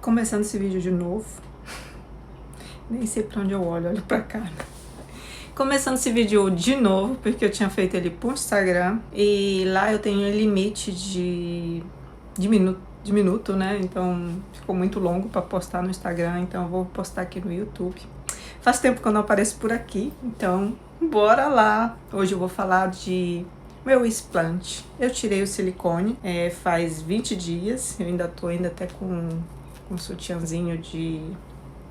Começando esse vídeo de novo. Nem sei pra onde eu olho pra cá. Começando esse vídeo de novo, porque eu tinha feito ele pro Instagram. E lá eu tenho um limite de minuto, né? Então ficou muito longo pra postar no Instagram, então eu vou postar aqui no YouTube. Faz tempo que eu não apareço por aqui, então bora lá! Hoje eu vou falar de meu explante. Eu tirei o silicone faz 20 dias, eu ainda tô até com um sutiãzinho que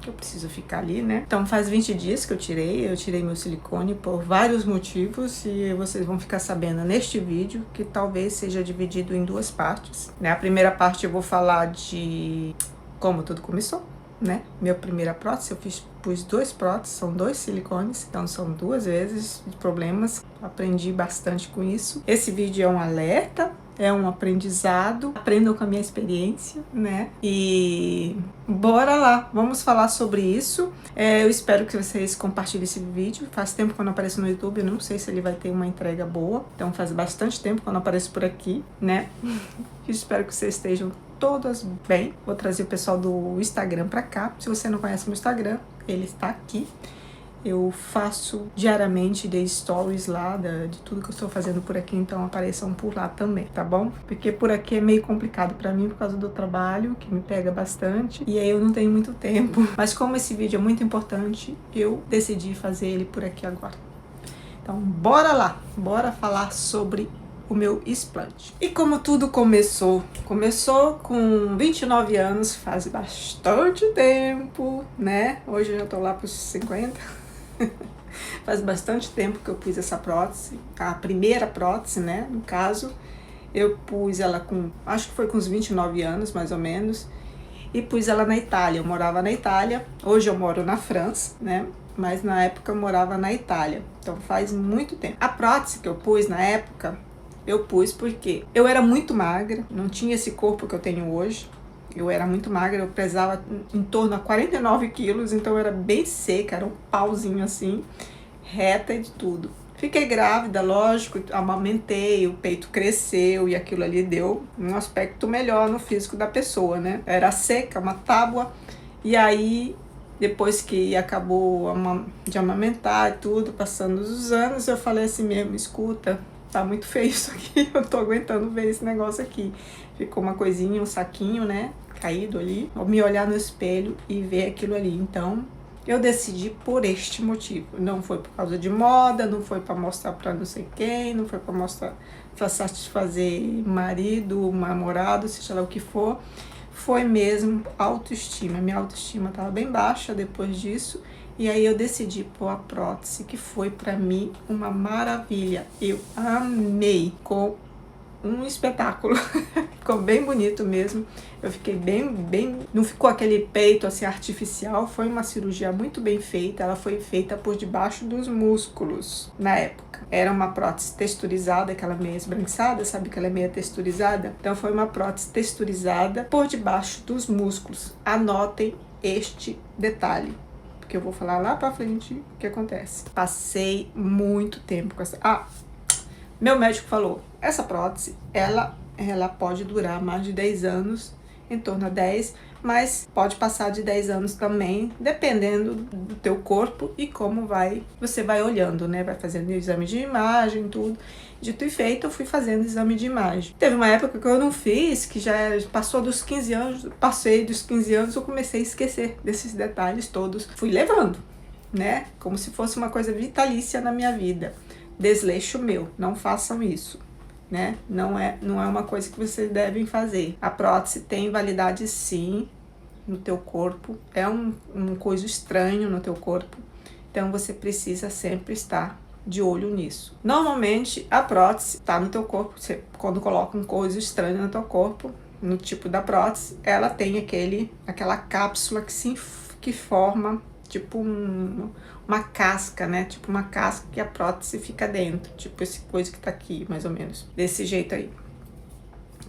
eu preciso ficar ali, né? Então faz 20 dias que eu tirei meu silicone por vários motivos e vocês vão ficar sabendo neste vídeo, que talvez seja dividido em duas partes, né? A primeira parte eu vou falar de como tudo começou, né? Minha primeira prótese, pus 2 próteses, são 2 silicones, então são 2 vezes de problemas, aprendi bastante com isso. Esse vídeo é um alerta, é um aprendizado, aprendam com a minha experiência, né? E bora lá, vamos falar sobre isso. Eu espero que vocês compartilhem esse vídeo. Faz tempo que eu não apareço no YouTube, eu não sei se ele vai ter uma entrega boa, então faz bastante tempo que eu não apareço por aqui, né? Espero que vocês estejam todas bem. Vou trazer o pessoal do Instagram pra cá. Se você não conhece meu Instagram, ele está aqui. Eu faço diariamente de stories lá de tudo que eu estou fazendo por aqui, então apareçam por lá também, tá bom? Porque por aqui é meio complicado pra mim por causa do trabalho, que me pega bastante, e aí eu não tenho muito tempo. Mas como esse vídeo é muito importante, eu decidi fazer ele por aqui agora. Então bora lá, bora falar sobre o meu explante. E como tudo começou com 29 anos, faz bastante tempo, né? Hoje eu já tô lá pros 50. Faz bastante tempo que eu pus essa prótese, a primeira prótese, né? No caso, eu pus ela acho que foi com uns 29 anos, mais ou menos, e pus ela na Itália. Eu morava na Itália, hoje eu moro na França, né? Mas na época eu morava na Itália, então faz muito tempo. A prótese que eu pus na época, eu pus porque eu era muito magra, não tinha esse corpo que eu tenho hoje. Eu era muito magra, eu pesava em torno a 49 quilos, então eu era bem seca, era um pauzinho assim, reta e de tudo. Fiquei grávida, lógico, amamentei, o peito cresceu e aquilo ali deu um aspecto melhor no físico da pessoa, né? Era seca, uma tábua, e aí depois que acabou de amamentar e tudo, passando os anos, eu falei assim mesmo, escuta, tá muito feio isso aqui, eu tô aguentando ver esse negócio aqui. Ficou uma coisinha, um saquinho, né, caído ali. Eu me olhar no espelho e ver aquilo ali. Então, eu decidi por este motivo. Não foi por causa de moda, não foi pra mostrar pra não sei quem, não foi pra mostrar, pra satisfazer marido, namorado, seja lá o que for. Foi mesmo autoestima. Minha autoestima tava bem baixa depois disso. E aí eu decidi pôr a prótese, que foi pra mim uma maravilha. Eu amei, com um espetáculo. Ficou bem bonito mesmo. Eu fiquei bem... Não ficou aquele peito assim artificial. Foi uma cirurgia muito bem feita. Ela foi feita por debaixo dos músculos na época. Era uma prótese texturizada, aquela meia esbranquiçada, sabe que ela é meia texturizada? Então foi uma prótese texturizada por debaixo dos músculos. Anotem este detalhe, porque eu vou falar lá pra frente o que acontece. Passei muito tempo com essa... Meu médico falou, essa prótese, ela pode durar mais de 10 anos, em torno a 10, mas pode passar de 10 anos também, dependendo do teu corpo e como você vai olhando, né? Vai fazendo exame de imagem, tudo. Dito e feito, eu fui fazendo exame de imagem. Teve uma época que eu não fiz, que já passou dos 15 anos, passei dos 15 anos, eu comecei a esquecer desses detalhes todos. Fui levando, né? Como se fosse uma coisa vitalícia na minha vida. Desleixo meu, não façam isso, né? Não é uma coisa que vocês devem fazer. A prótese tem validade sim no teu corpo, é um coisa estranho no teu corpo, então você precisa sempre estar de olho nisso. Normalmente a prótese está no teu corpo, quando coloca um coisa estranho no teu corpo, no tipo da prótese, ela tem aquela cápsula que forma tipo uma casca, né? Tipo uma casca que a prótese fica dentro. Tipo esse coisa que tá aqui, mais ou menos. Desse jeito aí.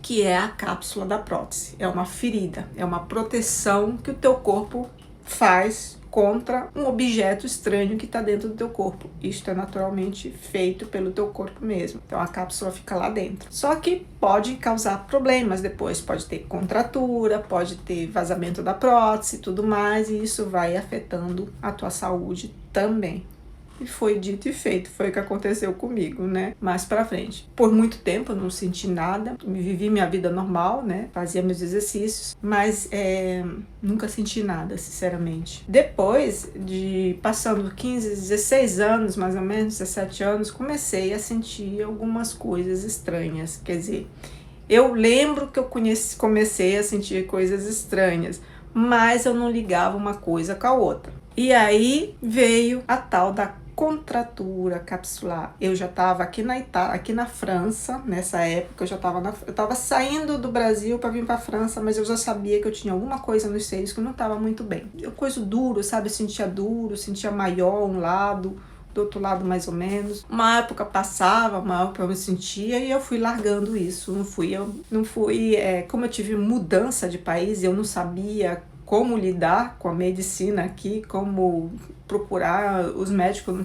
Que é a cápsula da prótese. É uma ferida. É uma proteção que o teu corpo faz contra um objeto estranho que está dentro do teu corpo. Isto é naturalmente feito pelo teu corpo mesmo. Então a cápsula fica lá dentro. Só que pode causar problemas depois. Pode ter contratura, pode ter vazamento da prótese e tudo mais. E isso vai afetando a tua saúde também. E foi dito e feito, foi o que aconteceu comigo, né? Mais pra frente. Por muito tempo eu não senti nada, vivi minha vida normal, né? Fazia meus exercícios, mas nunca senti nada, sinceramente. Depois de passando 15, 16 anos, mais ou menos, 17 anos, comecei a sentir algumas coisas estranhas. Quer dizer, eu lembro que eu comecei a sentir coisas estranhas, mas eu não ligava uma coisa com a outra. E aí veio a tal da contratura capsular. Eu já estava aqui na Itália, aqui na França, nessa época eu estava saindo do Brasil para vir para a França, mas eu já sabia que eu tinha alguma coisa nos seios que não estava muito bem. Coisa duro, sabe? Eu sentia maior um lado, do outro lado mais ou menos. Uma época passava, uma época eu me sentia e eu fui largando isso. Como eu tive mudança de país, eu não sabia como lidar com a medicina aqui, como procurar os médicos,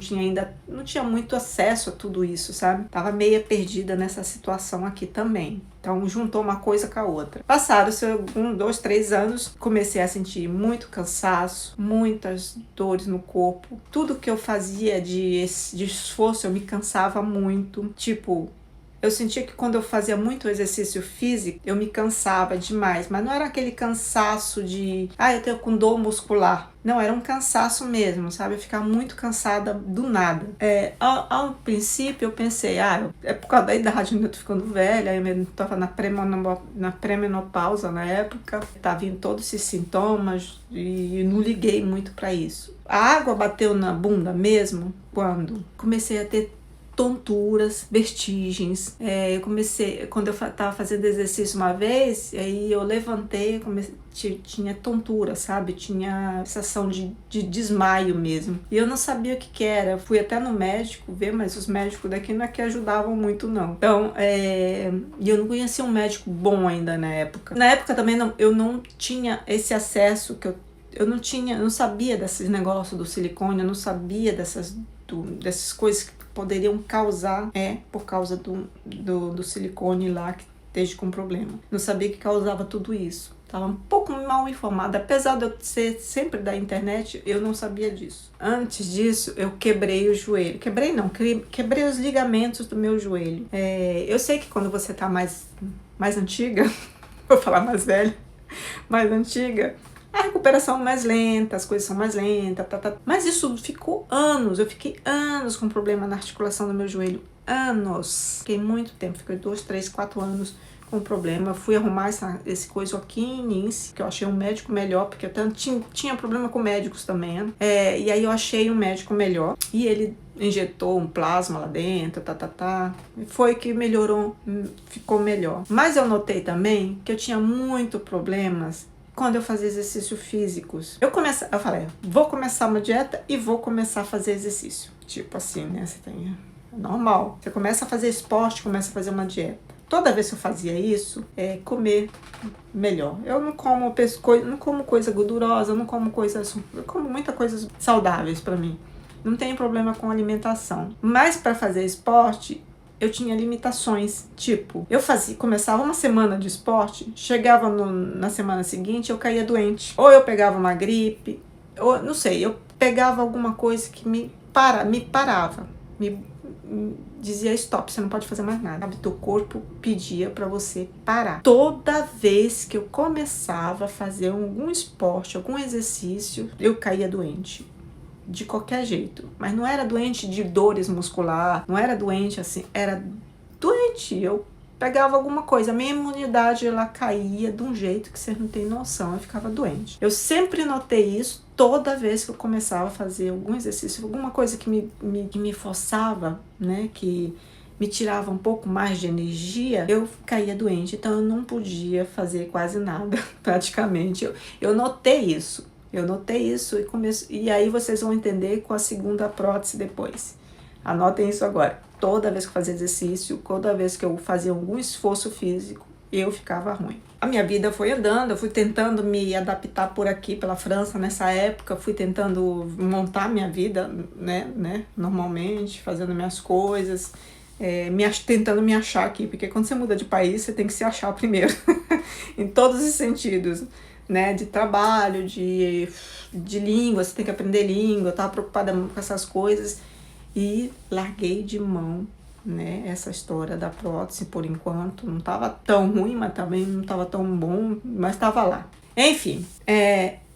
não tinha muito acesso a tudo isso, sabe? Tava meio perdida nessa situação aqui também. Então juntou uma coisa com a outra. Passaram-se 1, 2, 3 anos, comecei a sentir muito cansaço, muitas dores no corpo. Tudo que eu fazia de esforço, eu me cansava muito. Tipo, eu sentia que quando eu fazia muito exercício físico, eu me cansava demais. Mas não era aquele cansaço de, eu tenho com dor muscular. Não, era um cansaço mesmo, sabe? Eu ficava muito cansada do nada. Ao princípio eu pensei, é por causa da idade, eu tô ficando velha, eu tava na pré-menopausa na época, tava vindo todos esses sintomas e não liguei muito para isso. A água bateu na bunda mesmo quando comecei a ter tonturas, vertigens. Quando eu tava fazendo exercício uma vez, aí eu levantei, tinha tontura, sabe? Tinha sensação de desmaio mesmo. E eu não sabia o que era. Eu fui até no médico ver, mas os médicos daqui não é que ajudavam muito, não. Então, e eu não conhecia um médico bom ainda na época. Na época também eu não tinha esse acesso que eu não sabia desses negócios do silicone, eu não sabia dessas coisas que poderiam causar, por causa do silicone lá que esteja com problema. Não sabia que causava tudo isso. Estava um pouco mal informada. Apesar de eu ser sempre da internet, eu não sabia disso. Antes disso, eu quebrei o joelho. Quebrei os ligamentos do meu joelho. Eu sei que quando você tá mais antiga, vou falar mais velha, mais antiga, a recuperação é mais lenta, as coisas são mais lentas, Mas isso ficou anos, eu fiquei anos com problema na articulação do meu joelho, anos. Fiquei muito tempo, fiquei 2, 3, 4 anos com problema. Eu fui arrumar esse coisa aqui em Nice, que eu achei um médico melhor, porque eu tinha problema com médicos também, né? E aí eu achei um médico melhor, e ele injetou um plasma lá dentro, Foi que melhorou, ficou melhor. Mas eu notei também que eu tinha muito problemas quando eu fazia exercícios físicos. Eu falei, vou começar uma dieta e vou começar a fazer exercício. Tipo assim, né? É normal. Você começa a fazer esporte, começa a fazer uma dieta. Toda vez que eu fazia isso, comer melhor. Eu não como coisa gordurosa, eu como muitas coisas saudáveis pra mim. Não tenho problema com alimentação. Mas pra fazer esporte, eu tinha limitações, tipo, começava uma semana de esporte, chegava na semana seguinte, eu caía doente. Ou eu pegava uma gripe, ou não sei, eu pegava alguma coisa que me parava, me dizia stop, você não pode fazer mais nada. Teu corpo pedia pra você parar. Toda vez que eu começava a fazer algum esporte, algum exercício, eu caía doente. De qualquer jeito, mas não era doente de dores muscular, não era doente assim, era doente, eu pegava alguma coisa, a minha imunidade ela caía de um jeito que vocês não têm noção, eu ficava doente. Eu sempre notei isso toda vez que eu começava a fazer algum exercício, alguma coisa que me forçava, né, que me tirava um pouco mais de energia, eu caía doente, então eu não podia fazer quase nada, praticamente. Eu notei isso. E aí vocês vão entender com a segunda prótese depois. Anotem isso agora. Toda vez que eu fazia exercício, toda vez que eu fazia algum esforço físico, eu ficava ruim. a minha vida foi andando, eu fui tentando me adaptar por aqui, pela França, nessa época, fui tentando montar minha vida, né, normalmente, fazendo minhas coisas, tentando me achar aqui, porque quando você muda de país, você tem que se achar primeiro, em todos os sentidos, né, de trabalho, de língua, você tem que aprender língua, eu tava preocupada com essas coisas, e larguei de mão, né, essa história da prótese por enquanto. Não estava tão ruim, mas também não estava tão bom, mas estava lá. Enfim,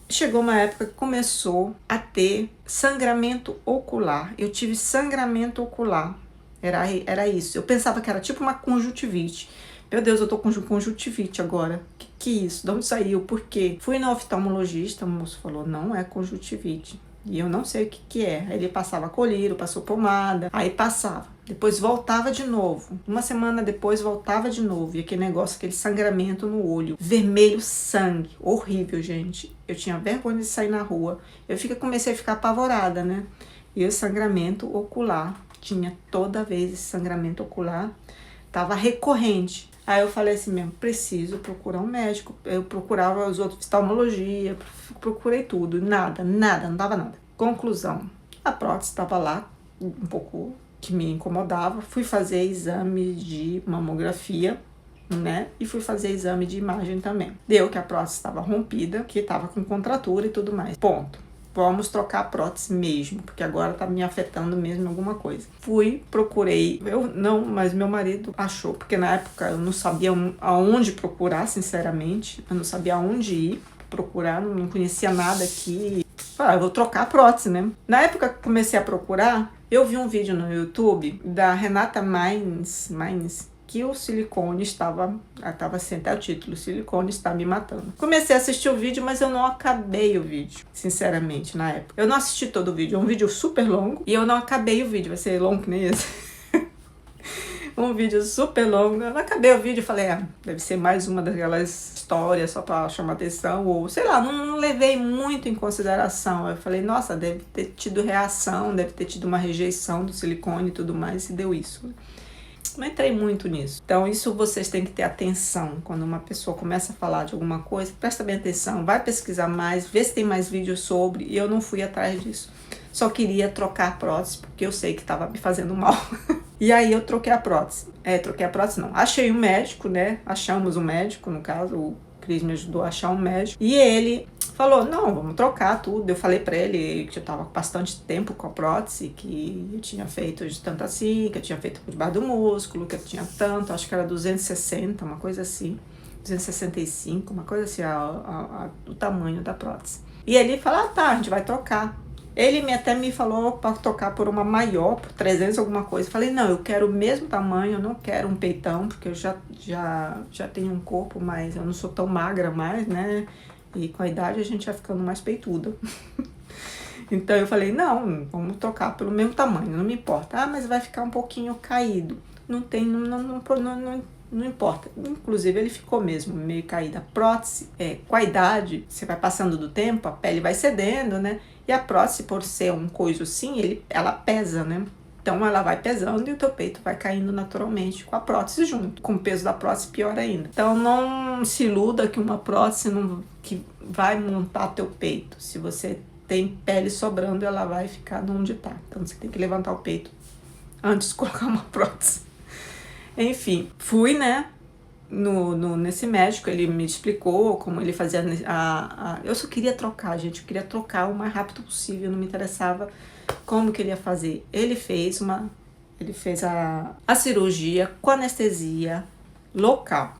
chegou uma época que começou a ter sangramento ocular. Eu tive sangramento ocular, era isso. Eu pensava que era tipo uma conjuntivite. Meu Deus, eu tô com conjuntivite agora. Que é isso? De onde saiu? Por quê? Fui no oftalmologista, o moço falou, não é conjuntivite. E eu não sei o que é. Aí ele passava colírio, passou pomada, aí passava. Depois voltava de novo. Uma semana depois voltava de novo. E aquele negócio, aquele sangramento no olho. Vermelho, sangue. Horrível, gente. Eu tinha vergonha de sair na rua. Eu comecei a ficar apavorada, né? E o sangramento ocular. Tinha toda vez esse sangramento ocular. Tava recorrente. Aí eu falei assim mesmo, preciso procurar um médico. Eu procurava os outros, oftalmologia, procurei tudo, nada, não dava nada. Conclusão, a prótese estava lá, um pouco que me incomodava. Fui fazer exame de mamografia, né? E fui fazer exame de imagem também. Deu que a prótese estava rompida, que estava com contratura e tudo mais. Ponto. Vamos trocar a prótese mesmo, porque agora tá me afetando mesmo alguma coisa. Procurei, mas meu marido achou, porque na época eu não sabia aonde procurar, sinceramente, eu não sabia aonde ir procurar, não conhecia nada aqui. Eu vou trocar a prótese, né? Na época que comecei a procurar, eu vi um vídeo no YouTube da Renata Mainz, que o silicone estava assim, até o título, silicone está me matando. Comecei a assistir o vídeo, mas eu não acabei o vídeo, sinceramente, na época. Eu não assisti todo o vídeo, é um vídeo super longo, e eu não acabei o vídeo, vai ser longo que nem esse. Um vídeo super longo, eu não acabei o vídeo, falei, deve ser mais uma daquelas histórias só para chamar atenção, ou sei lá, não levei muito em consideração. Eu falei, nossa, deve ter tido reação, deve ter tido uma rejeição do silicone e tudo mais, e deu isso. Não entrei muito nisso. Então, isso vocês têm que ter atenção. Quando uma pessoa começa a falar de alguma coisa, presta bem atenção, vai pesquisar mais, vê se tem mais vídeos sobre, e eu não fui atrás disso. Só queria trocar a prótese, porque eu sei que estava me fazendo mal. E aí eu troquei a prótese. Troquei a prótese não. Achei um médico, né? Achamos um médico, no caso, o Cris me ajudou a achar um médico. E ele falou, não, vamos trocar tudo. Eu falei pra ele que eu tava com bastante tempo com a prótese, que eu tinha feito de tanto assim, que eu tinha feito por debaixo do músculo, que eu tinha tanto, acho que era 260, uma coisa assim, 265, uma coisa assim, o tamanho da prótese. E ele falou, tá, a gente vai trocar. Ele até me falou para trocar por uma maior, por 300 alguma coisa. Eu falei, não, eu quero o mesmo tamanho, eu não quero um peitão, porque eu já tenho um corpo, mas eu não sou tão magra mais, né? E com a idade a gente vai ficando mais peituda. Então eu falei, não, vamos trocar pelo mesmo tamanho, não me importa. Mas vai ficar um pouquinho caído. Não importa. Inclusive ele ficou mesmo meio caído. A prótese, com a idade, você vai passando do tempo, a pele vai cedendo, né? E a prótese, por ser um coisa assim, ela pesa, né? Então ela vai pesando e o teu peito vai caindo naturalmente com a prótese junto. Com o peso da prótese, pior ainda. Então não se iluda que uma prótese que vai montar teu peito. Se você tem pele sobrando, ela vai ficar onde tá. Então você tem que levantar o peito antes de colocar uma prótese. Enfim, fui, né? Nesse médico, ele me explicou como ele fazia eu só queria trocar, gente, eu queria trocar o mais rápido possível, não me interessava como que ele ia fazer. Ele fez a cirurgia com anestesia local.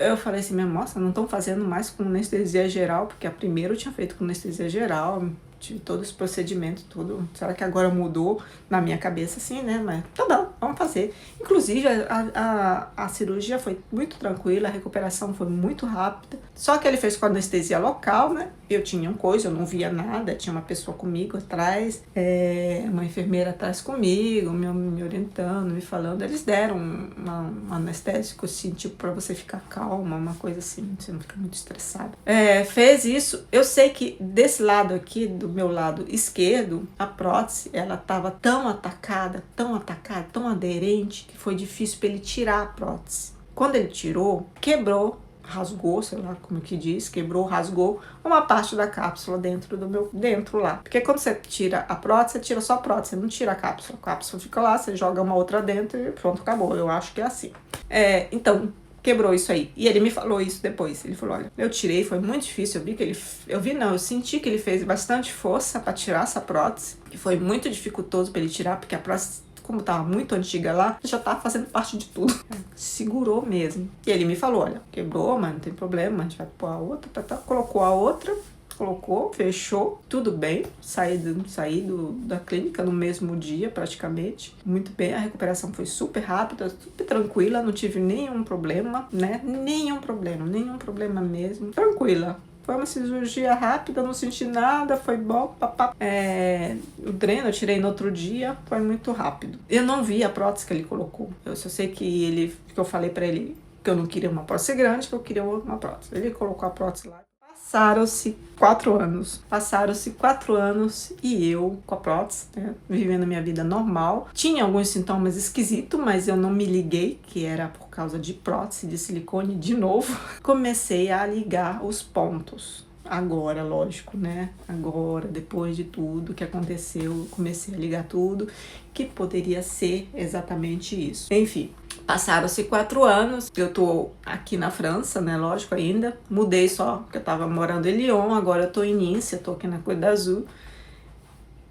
Eu falei assim, nossa, não estão fazendo mais com anestesia geral, porque a primeira eu tinha feito com anestesia geral, tive todo esse procedimento, tudo. Será que agora mudou na minha cabeça, assim, né? Mas tá bom, vamos fazer. Inclusive, a cirurgia foi muito tranquila, a recuperação foi muito rápida. Só que ele fez com anestesia local, né? Eu tinha eu não via nada, tinha uma pessoa comigo atrás, uma enfermeira atrás comigo, me orientando, me falando. Eles deram um anestésico, assim, tipo, pra você ficar calma, uma coisa assim, você não fica muito estressado. Fez isso. Eu sei que desse lado aqui, do meu lado esquerdo, a prótese, ela tava tão atacada, tão aderente, que foi difícil para ele tirar a prótese. Quando ele tirou, quebrou rasgou, sei lá como que diz, quebrou, rasgou uma parte da cápsula dentro lá. Porque quando você tira a prótese, você tira só a prótese, você não tira a cápsula. A cápsula fica lá, você joga uma outra dentro e pronto, acabou. Eu acho que é assim. Então, quebrou isso aí. E ele me falou isso depois. Ele falou, olha, eu tirei, foi muito difícil. Eu senti que ele fez bastante força para tirar essa prótese, que foi muito dificultoso para ele tirar, porque a prótese, como tava muito antiga lá, já tava fazendo parte de tudo. Segurou mesmo. E ele me falou, olha, quebrou, mas não tem problema, a gente vai pôr a outra, colocou a outra, fechou, tudo bem, saí da clínica no mesmo dia, praticamente, muito bem, a recuperação foi super rápida, super tranquila, não tive nenhum problema, né, nenhum problema mesmo, tranquila. Foi uma cirurgia rápida, não senti nada, foi bom, papá. O dreno eu tirei no outro dia, foi muito rápido. Eu não vi a prótese que ele colocou, eu só sei que eu falei pra ele que eu não queria uma prótese grande, que eu queria uma prótese. Ele colocou a prótese lá. Passaram-se 4 anos e eu com a prótese, né, vivendo a minha vida normal. Tinha alguns sintomas esquisitos, mas eu não me liguei que era por causa de prótese de silicone de novo. Comecei a ligar os pontos. Agora, lógico, né? Agora, depois de tudo que aconteceu, comecei a ligar tudo que poderia ser exatamente isso. Enfim, passaram-se 4 anos, eu tô aqui na França, né, lógico ainda, mudei só, porque eu tava morando em Lyon, agora eu tô em Nice, eu tô aqui na Côte d'Azur,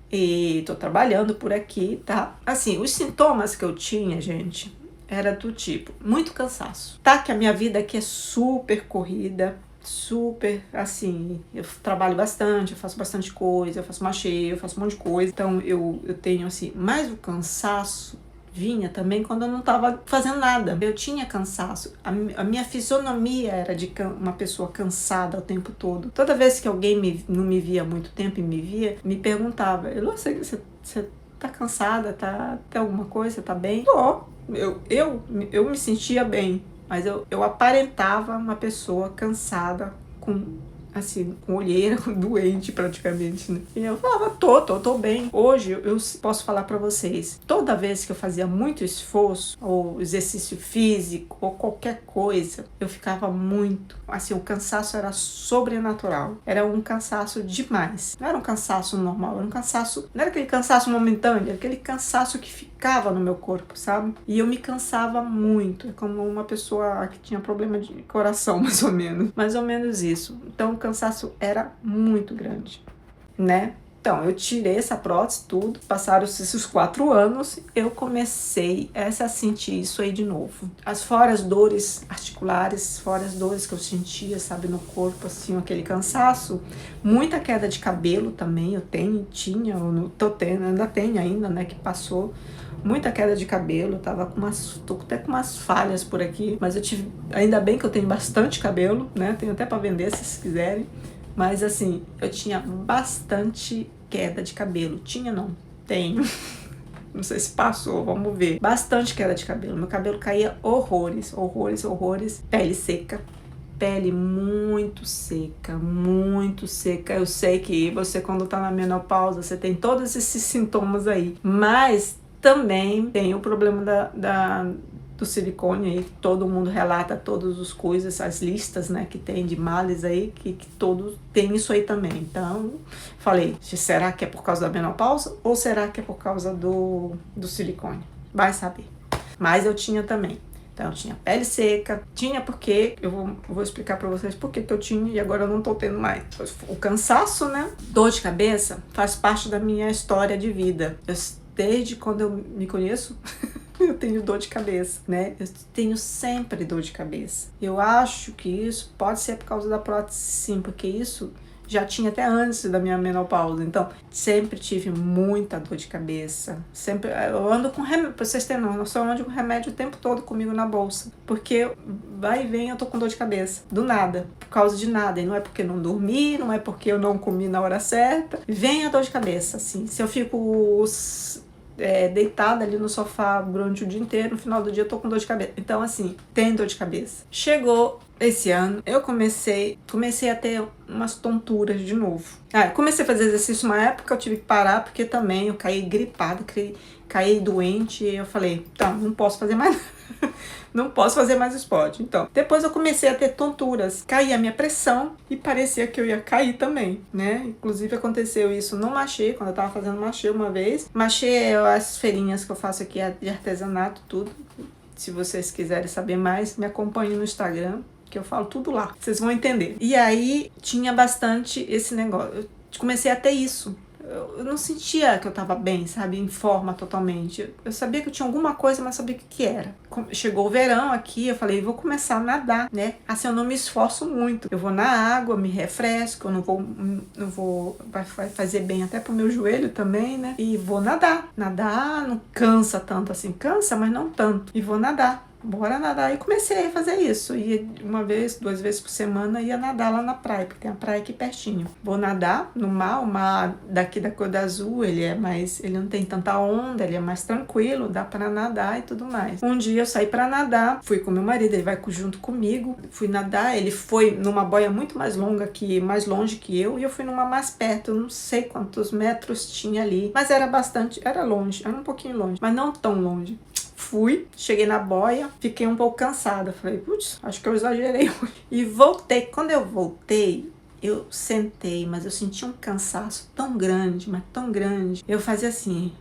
e tô trabalhando por aqui, tá? Assim, os sintomas que eu tinha, gente, era do tipo, muito cansaço, tá? Que a minha vida aqui é super corrida, super, assim, eu trabalho bastante, eu faço bastante coisa, eu faço machê, eu faço um monte de coisa, então eu tenho, assim, mais o cansaço vinha também quando eu não estava fazendo nada. Eu tinha cansaço. A minha fisionomia era de uma pessoa cansada o tempo todo. Toda vez que alguém não me via há muito tempo e me via, me perguntava, Elô, você tá cansada? Tem alguma coisa? Tá bem? Tô. Eu me sentia bem, mas eu aparentava uma pessoa cansada, com olheira, doente praticamente, né? E eu falava, tô bem. Hoje eu posso falar pra vocês, toda vez que eu fazia muito esforço, ou exercício físico, ou qualquer coisa, eu ficava muito, assim, o cansaço era sobrenatural. Era um cansaço demais. Não era um cansaço normal, era um cansaço, não era aquele cansaço momentâneo, era aquele cansaço que ficava no meu corpo, sabe? E eu me cansava muito, é como uma pessoa que tinha problema de coração, mais ou menos isso. Então, o cansaço era muito grande, né? Então, eu tirei essa prótese, tudo. Passaram-se esses 4 anos, eu comecei a sentir isso aí de novo. Fora as dores articulares, fora as dores que eu sentia, sabe, no corpo, assim, aquele cansaço. Muita queda de cabelo também, tô tendo, ainda tenho ainda, né, que passou. Muita queda de cabelo, tô até com umas falhas por aqui, mas ainda bem que eu tenho bastante cabelo, né, tenho até pra vender se vocês quiserem, mas assim, eu tinha bastante queda de cabelo, tenho, não sei se passou, vamos ver, bastante queda de cabelo, meu cabelo caía horrores, pele seca, pele muito seca, eu sei que você quando tá na menopausa, você tem todos esses sintomas aí, mas também tem o problema do silicone aí, que todo mundo relata todas as coisas, as listas, né, que tem de males aí, que todos tem isso aí também. Então, falei, será que é por causa da menopausa ou será que é por causa do silicone? Vai saber. Mas eu tinha também. Então, eu tinha pele seca, porque, eu vou explicar pra vocês por que eu tinha e agora eu não tô tendo mais. O cansaço, né, dor de cabeça, faz parte da minha história de vida. Desde quando eu me conheço, eu tenho dor de cabeça, né? Eu tenho sempre dor de cabeça. Eu acho que isso pode ser por causa da prótese, sim, porque isso já tinha até antes da minha menopausa. Então, sempre tive muita dor de cabeça. Sempre, eu ando com remédio, pra vocês terem noção, eu ando com remédio o tempo todo comigo na bolsa. Porque vai e vem, eu tô com dor de cabeça. Do nada. Por causa de nada. E não é porque não dormi, não é porque eu não comi na hora certa. Vem a dor de cabeça, assim. Se eu fico deitada ali no sofá durante o dia inteiro, no final do dia eu tô com dor de cabeça. Então, assim, tem dor de cabeça. Chegou esse ano, eu comecei a ter umas tonturas de novo. Comecei a fazer exercício uma época, eu tive que parar, porque também eu caí gripada, caí doente, e eu falei, tá, não posso fazer mais não posso fazer mais esporte. Então, depois eu comecei a ter tonturas, caía a minha pressão e parecia que eu ia cair também, né? Inclusive aconteceu isso no machê, quando eu tava fazendo machê uma vez. Machê é as feirinhas que eu faço aqui de artesanato, tudo. Se vocês quiserem saber mais, me acompanhem no Instagram, que eu falo tudo lá. Vocês vão entender. E aí tinha bastante esse negócio. Eu comecei a ter isso. Eu não sentia que eu tava bem, sabe? Em forma totalmente. Eu sabia que eu tinha alguma coisa, mas sabia o que era. Chegou o verão aqui, eu falei, vou começar a nadar, né? Assim, eu não me esforço muito. Eu vou na água, me refresco, eu não vou vai fazer bem até pro meu joelho também, né? E vou nadar. Nadar não cansa tanto assim. Cansa, mas não tanto. E vou nadar. Bora nadar. E comecei a fazer isso. Ia uma vez, 2 vezes por semana, ia nadar lá na praia, porque tem a praia aqui pertinho. Vou nadar no mar, o mar daqui da Cor do Azul, ele não tem tanta onda, ele é mais tranquilo, dá pra nadar e tudo mais. Um dia eu saí pra nadar, fui com meu marido, ele vai junto comigo, fui nadar, ele foi numa boia muito mais longe que eu, e eu fui numa mais perto, eu não sei quantos metros tinha ali, mas era longe, era um pouquinho longe, mas não tão longe. Fui, cheguei na boia, fiquei um pouco cansada. Falei, putz, acho que eu exagerei hoje. E voltei. Quando eu voltei, eu sentei, mas eu senti um cansaço tão grande, mas tão grande. Eu fazia assim.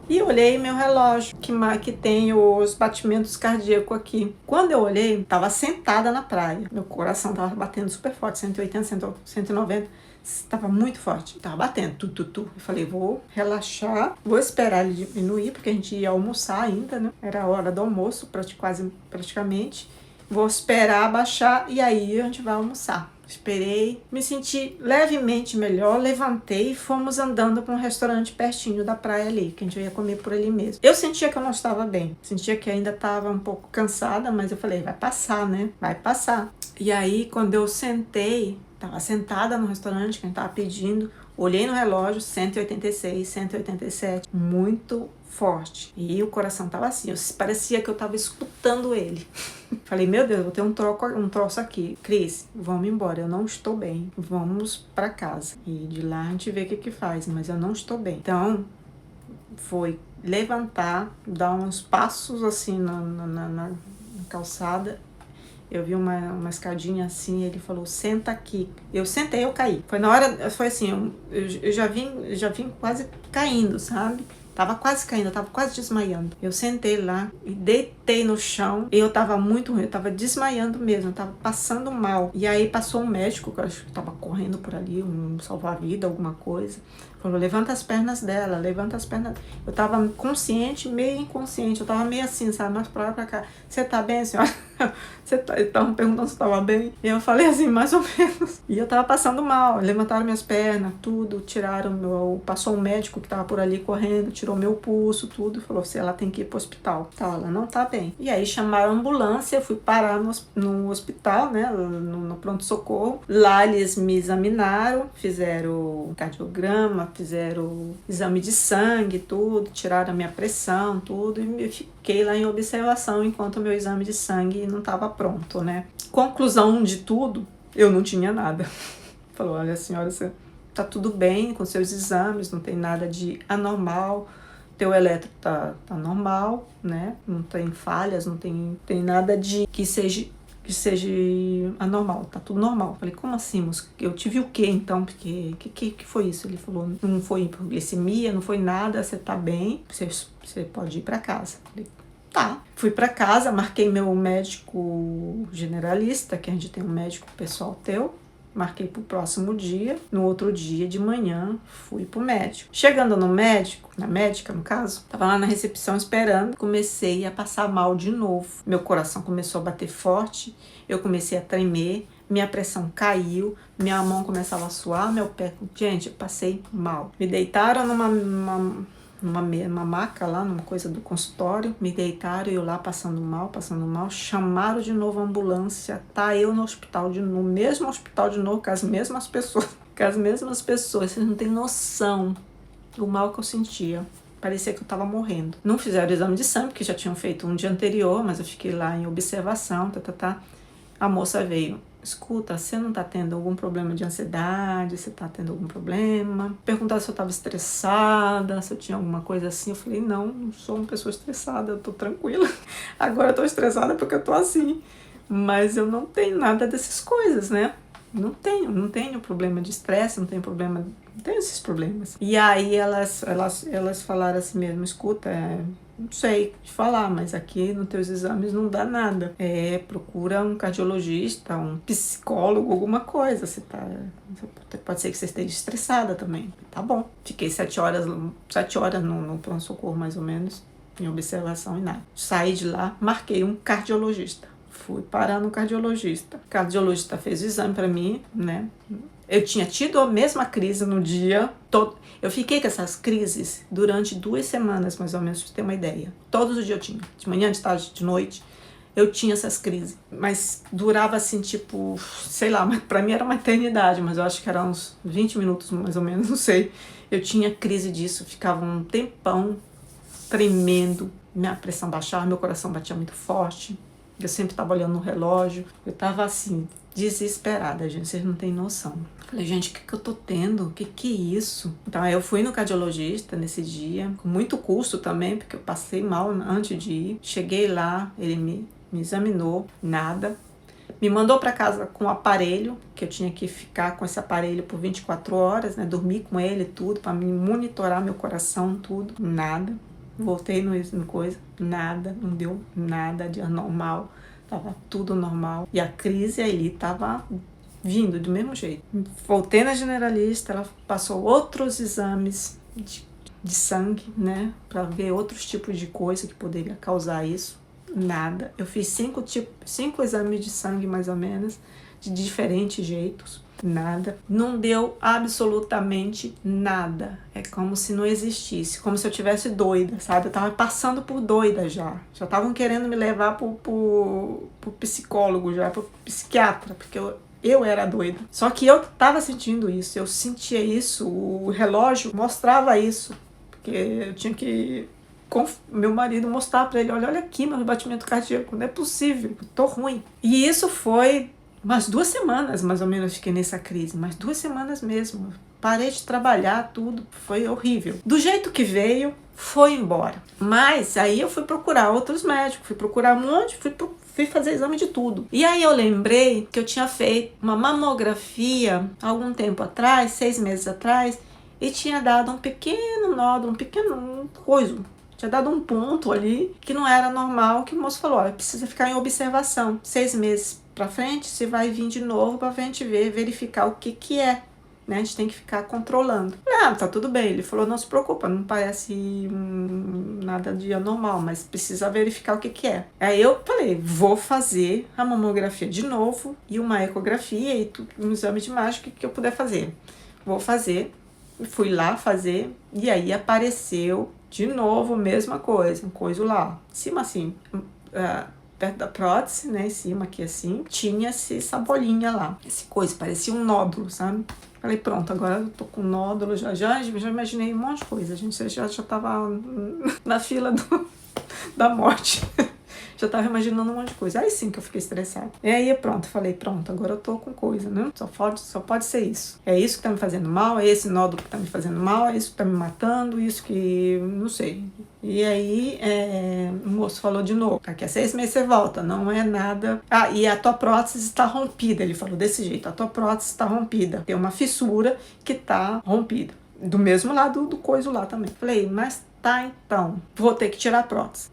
E olhei meu relógio, que tem os batimentos cardíacos aqui. Quando eu olhei, tava sentada na praia. Meu coração tava batendo super forte, 180, 190. Estava muito forte, estava batendo, tu. Eu falei, vou relaxar, vou esperar ele diminuir, porque a gente ia almoçar ainda, né? Era a hora do almoço, praticamente. Vou esperar abaixar e aí a gente vai almoçar. Esperei, me senti levemente melhor, levantei e fomos andando para um restaurante pertinho da praia ali, que a gente ia comer por ali mesmo. Eu sentia que eu não estava bem, sentia que ainda estava um pouco cansada, mas eu falei, vai passar, né? Vai passar. E aí, quando eu sentei, tava sentada no restaurante que a gente tava pedindo, olhei no relógio, 186, 187, muito forte. E o coração tava assim, parecia que eu tava escutando ele. Falei, meu Deus, vou ter um troço aqui. Cris, vamos embora, eu não estou bem. Vamos pra casa. E de lá a gente vê o que faz, mas eu não estou bem. Então, foi levantar, dar uns passos assim na calçada. Eu vi uma escadinha assim, ele falou, senta aqui. Eu sentei, eu caí. Foi na hora, foi assim, eu já vim quase caindo, sabe? Tava quase caindo, eu tava quase desmaiando. Eu sentei lá e deitei no chão. E eu tava muito ruim, eu tava desmaiando mesmo, eu tava passando mal. E aí passou um médico, que eu acho que tava correndo por ali, um salva-vida, alguma coisa. Falou, levanta as pernas dela, levanta as pernas. Eu tava consciente, meio inconsciente. Eu tava meio assim, sabe? Mais pra lá, pra cá. Você tá bem, senhora? Estavam perguntando se eu tava bem. E eu falei assim, mais ou menos. E eu tava passando mal. Levantaram minhas pernas, tudo. Passou um médico que tava por ali correndo, tirou meu pulso, tudo. E falou, ela tem que ir pro hospital. Então, ela não tá bem. E aí chamaram a ambulância, fui parar no hospital, né? No pronto-socorro. Lá eles me examinaram, fizeram cardiograma, fizeram exame de sangue, tudo, tiraram a minha pressão, tudo, e eu fiquei lá em observação enquanto o meu exame de sangue não estava pronto, né? Conclusão de tudo, eu não tinha nada. Falou, olha, senhora, você tá tudo bem com seus exames, não tem nada de anormal, teu eletro tá normal, né? Não tem falhas, não tem nada de que seja anormal, tá tudo normal. Falei, como assim, moço? Eu tive o quê, então? Porque, que foi isso? Ele falou, não foi hipoglicemia, não foi nada, você tá bem, você pode ir pra casa. Falei, tá. Fui pra casa, marquei meu médico generalista, que a gente tem um médico pessoal teu, marquei pro próximo dia. No outro dia de manhã, fui pro médico. Chegando no médico, na médica no caso, tava lá na recepção esperando. Comecei a passar mal de novo. Meu coração começou a bater forte, eu comecei a tremer, minha pressão caiu, minha mão começava a suar, meu pé... Gente, eu passei mal. Me deitaram numa maca lá, numa coisa do consultório, me deitaram e eu lá passando mal, chamaram de novo a ambulância, tá eu no mesmo hospital de novo, com as mesmas pessoas, vocês não têm noção do mal que eu sentia. parecia que eu tava morrendo. Não fizeram o exame de sangue, porque já tinham feito um dia anterior, mas eu fiquei lá em observação, A moça veio: escuta, você não tá tendo algum problema de ansiedade? Você tá tendo algum problema? Perguntar se eu tava estressada, se eu tinha alguma coisa assim. Eu falei, não sou uma pessoa estressada, eu tô tranquila. Agora eu tô estressada porque eu tô assim. Mas eu não tenho nada dessas coisas, né? Não tenho problema de estresse, não tenho esses problemas. E aí elas falaram assim mesmo, escuta, não sei te falar, mas aqui nos teus exames não dá nada. Procura um cardiologista, um psicólogo, alguma coisa. Pode ser que você esteja estressada também. Tá bom. Fiquei 7 horas no pronto-socorro, mais ou menos, em observação e nada. Saí de lá, marquei um cardiologista. Fui parar no cardiologista. O cardiologista fez o exame pra mim, né? Eu tinha tido a mesma crise no dia todo. Eu fiquei com essas crises durante 2 semanas, mais ou menos, pra você ter uma ideia. Todos os dias eu tinha. De manhã, de tarde, de noite. Eu tinha essas crises. Mas durava assim, tipo, sei lá, pra mim era uma eternidade, mas eu acho que era uns 20 minutos, mais ou menos, não sei. Eu tinha crise disso, ficava um tempão tremendo. Minha pressão baixava, meu coração batia muito forte. Eu sempre estava olhando no relógio. Eu estava assim, desesperada, gente. Vocês não têm noção. Falei, gente, o que eu tô tendo? O que é isso? Então, aí eu fui no cardiologista nesse dia, com muito custo também, porque eu passei mal antes de ir. Cheguei lá, ele me examinou, nada. Me mandou para casa com um aparelho, que eu tinha que ficar com esse aparelho por 24 horas, né? Dormir com ele, tudo, para me monitorar meu coração, tudo. Nada. Voltei no coisa, nada, não deu nada de anormal, tava tudo normal. E a crise ali tava vindo do mesmo jeito. Voltei na generalista, ela passou outros exames de sangue, né, para ver outros tipos de coisa que poderia causar isso. Nada. Eu fiz 5 exames de sangue, mais ou menos, de diferentes jeitos. Nada. Não deu absolutamente nada. É como se não existisse. Como se eu tivesse doida, sabe? Eu tava passando por doida já. Já estavam querendo me levar pro psicólogo já, pro psiquiatra, porque eu era doida. Só que eu tava sentindo isso. Eu sentia isso. O relógio mostrava isso. Porque eu tinha que... meu marido mostrar pra ele, olha aqui meu batimento cardíaco, não é possível, eu tô ruim. E isso foi umas 2 semanas, mais ou menos, fiquei nessa crise, mas 2 semanas mesmo. Parei de trabalhar, tudo, foi horrível. Do jeito que veio, foi embora. Mas aí eu fui procurar outros médicos, fui procurar um monte, fui fazer exame de tudo. E aí eu lembrei que eu tinha feito uma mamografia algum tempo atrás, 6 meses atrás, e tinha dado um pequeno nódulo, coisa. Tinha dado um ponto ali que não era normal, que o moço falou, olha, precisa ficar em observação. 6 meses pra frente, você vai vir de novo pra gente verificar o que é. Né? A gente tem que ficar controlando. Tá tudo bem. Ele falou, não se preocupa, não parece nada de anormal, mas precisa verificar o que é. Aí eu falei, vou fazer a mamografia de novo e uma ecografia e um exame de imagem que eu puder fazer. Vou fazer. Fui lá fazer e aí apareceu de novo a mesma coisa, lá. Em cima assim, perto da prótese, né, em cima aqui assim, tinha essa bolinha lá. Esse coisa, parecia um nódulo, sabe? Falei, pronto, agora eu tô com nódulo, já imaginei um monte de coisa. A gente já tava na fila da morte. Já tava imaginando um monte de coisa. Aí sim que eu fiquei estressada. E aí pronto, falei, pronto, agora eu tô com coisa, né? Só pode ser isso. É isso que tá me fazendo mal, é esse nódulo que tá me fazendo mal, é isso que tá me matando, isso que... não sei. E aí o moço falou de novo, daqui a 6 meses você volta, não é nada... e a tua prótese está rompida. Ele falou desse jeito, a tua prótese está rompida. Tem uma fissura que tá rompida. Do mesmo lado do coisa lá também. Falei, mas tá então, vou ter que tirar a prótese.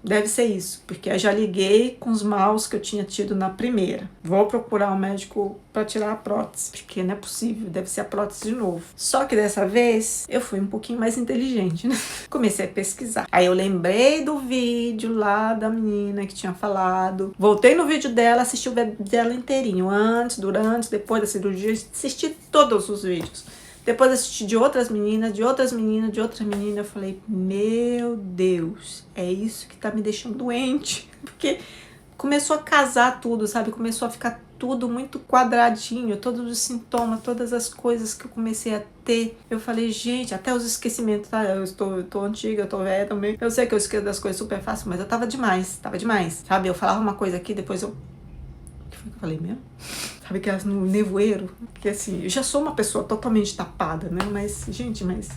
Deve ser isso, porque eu já liguei com os maus que eu tinha tido na primeira. Vou procurar um médico para tirar a prótese, porque não é possível, deve ser a prótese de novo. Só que dessa vez eu fui um pouquinho mais inteligente, né? Comecei a pesquisar. Aí eu lembrei do vídeo lá da menina que tinha falado. Voltei no vídeo dela, assisti o vídeo dela inteirinho, antes, durante, depois da cirurgia, assisti todos os vídeos. Depois assisti de outras meninas. Eu falei, meu Deus, é isso que tá me deixando doente. Porque começou a casar tudo, sabe? Começou a ficar tudo muito quadradinho, todos os sintomas, todas as coisas que eu comecei a ter. Eu falei, gente, até os esquecimentos, tá? Eu tô antiga, eu tô velha também. Eu sei que eu esqueço das coisas super fácil, mas eu tava demais, sabe? Eu falava uma coisa aqui, depois eu... O que foi que eu falei mesmo? Sabe que no nevoeiro? Que assim, eu já sou uma pessoa totalmente tapada, né? Mas, gente, demais.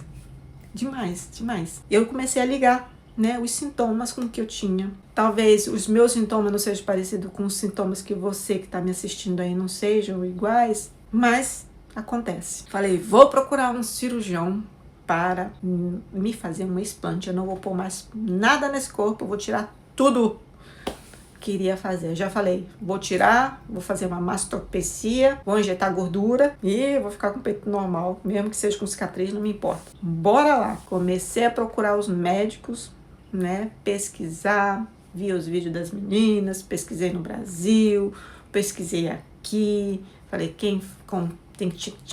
Eu comecei a ligar, né, os sintomas com que eu tinha. Talvez os meus sintomas não sejam parecidos com os sintomas que você que está me assistindo aí não sejam iguais, mas acontece. Falei, vou procurar um cirurgião para me fazer um explante. Eu não vou pôr mais nada nesse corpo, eu vou tirar tudo que iria fazer. Já falei, vou tirar, vou fazer uma mastopexia, vou injetar gordura e vou ficar com o peito normal, mesmo que seja com cicatriz, não me importa. Bora lá. Comecei a procurar os médicos, né, pesquisar, vi os vídeos das meninas, pesquisei no Brasil, pesquisei aqui, falei tinha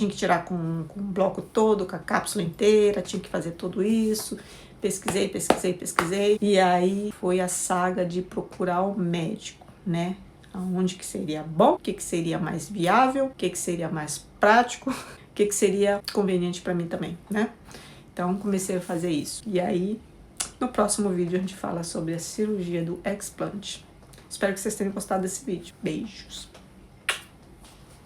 que tirar com o bloco todo, com a cápsula inteira, tinha que fazer tudo isso. Pesquisei, e aí foi a saga de procurar o médico, né? Aonde que seria bom, o que seria mais viável, o que seria mais prático, o que seria conveniente para mim também, né? Então comecei a fazer isso. E aí, no próximo vídeo a gente fala sobre a cirurgia do explante. Espero que vocês tenham gostado desse vídeo. Beijos!